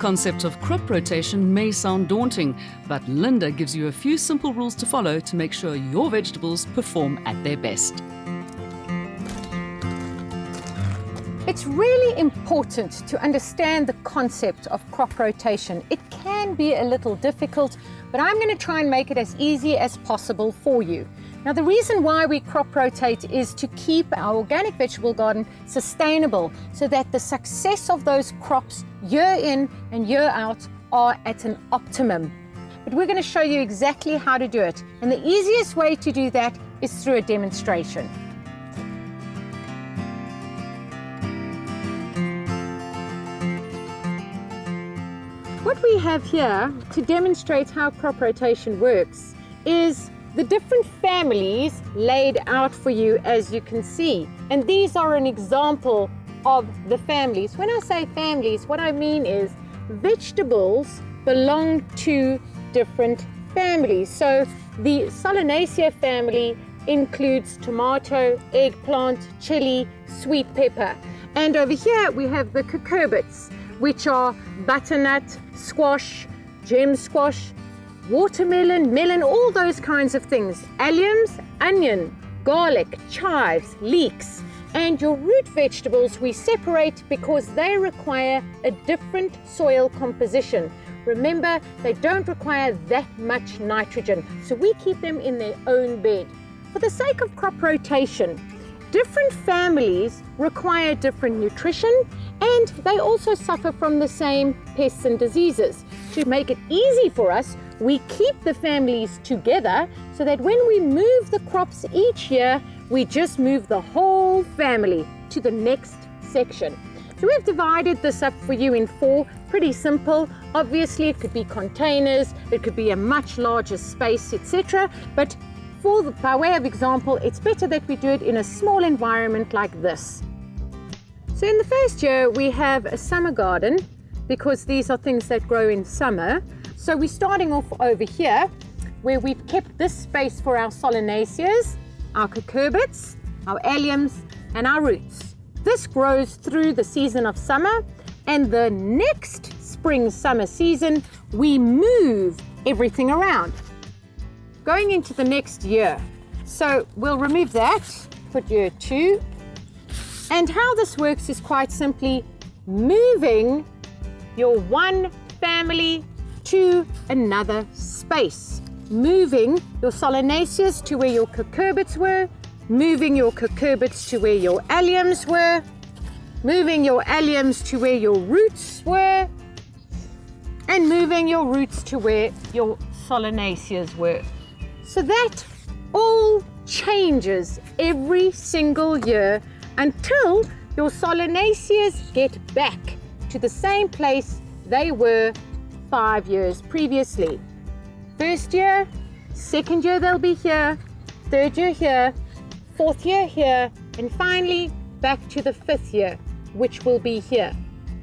concept of crop rotation may sound daunting, but Linda gives you a few simple rules to follow to make sure your vegetables perform at their best. It's really important to understand the concept of crop rotation. It can be a little difficult, but I'm going to try and make it as easy as possible for you. Now, the reason why we crop rotate is to keep our organic vegetable garden sustainable so that the success of those crops year in and year out are at an optimum. But we're going to show you exactly how to do it. And the easiest way to do that is through a demonstration. What we have here to demonstrate how crop rotation works is the different families laid out for you, as you can see. And these are an example of the families. When I say families, what I mean is vegetables belong to different families. So the Solanaceae family includes tomato, eggplant, chili, sweet pepper. And over here we have the cucurbits, which are butternut, squash, gem squash, watermelon, melon, all those kinds of things. Alliums, onion, garlic, chives, leeks. And your root vegetables we separate because they require a different soil composition. Remember, they don't require that much nitrogen, so we keep them in their own bed. For the sake of crop rotation, different families require different nutrition, and they also suffer from the same pests and diseases. To make it easy for us, we keep the families together so that when we move the crops each year, we just move the whole family to the next section. So we've divided this up for you in 4, pretty simple. Obviously, it could be containers, it could be a much larger space, etc. But by way of example, it's better that we do it in a small environment like this. So in the first year, we have a summer garden because these are things that grow in summer. So we're starting off over here where we've kept this space for our Solanaceas, our cucurbits, our alliums, and our roots. This grows through the season of summer, and the next spring-summer season, we move everything around. Going into the next year. So we'll remove that, put year 2. And how this works is quite simply moving your one family to another space. Moving your Solanaceas to where your cucurbits were, moving your cucurbits to where your alliums were, moving your alliums to where your roots were, and moving your roots to where your Solanaceas were. So that all changes every single year until your Solanaceas get back to the same place they were 5 years previously. First year, second year they'll be here, third year here, fourth year here, and finally back to the 5th year, which will be here.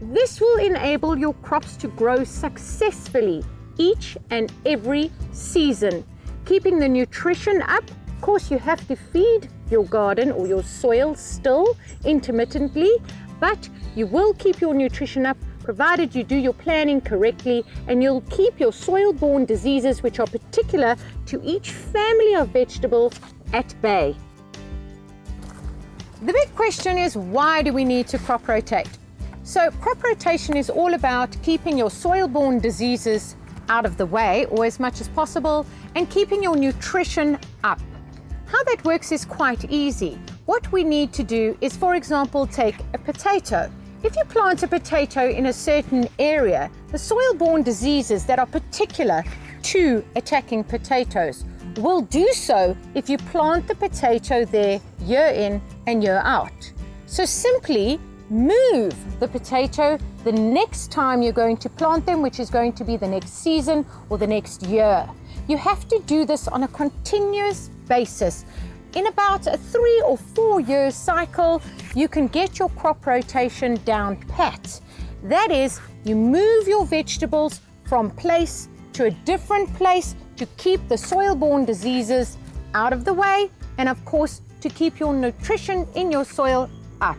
This will enable your crops to grow successfully each and every season, keeping the nutrition up. Of course, you have to feed your garden or your soil still intermittently, but you will keep your nutrition up provided you do your planning correctly, and you'll keep your soil-borne diseases, which are particular to each family of vegetables, at bay. The big question is, why do we need to crop rotate? So crop rotation is all about keeping your soil-borne diseases out of the way, or as much as possible, and keeping your nutrition up. How that works is quite easy. What we need to do is, for example, take a potato. If you plant a potato in a certain area, the soil-borne diseases that are particular to attacking potatoes will do so if you plant the potato there year in and year out. So simply move the potato the next time you're going to plant them, which is going to be the next season or the next year. You have to do this on a continuous basis. In about a 3 or 4 year cycle, you can get your crop rotation down pat. That is, you move your vegetables from place to a different place to keep the soil-borne diseases out of the way, and of course, to keep your nutrition in your soil up.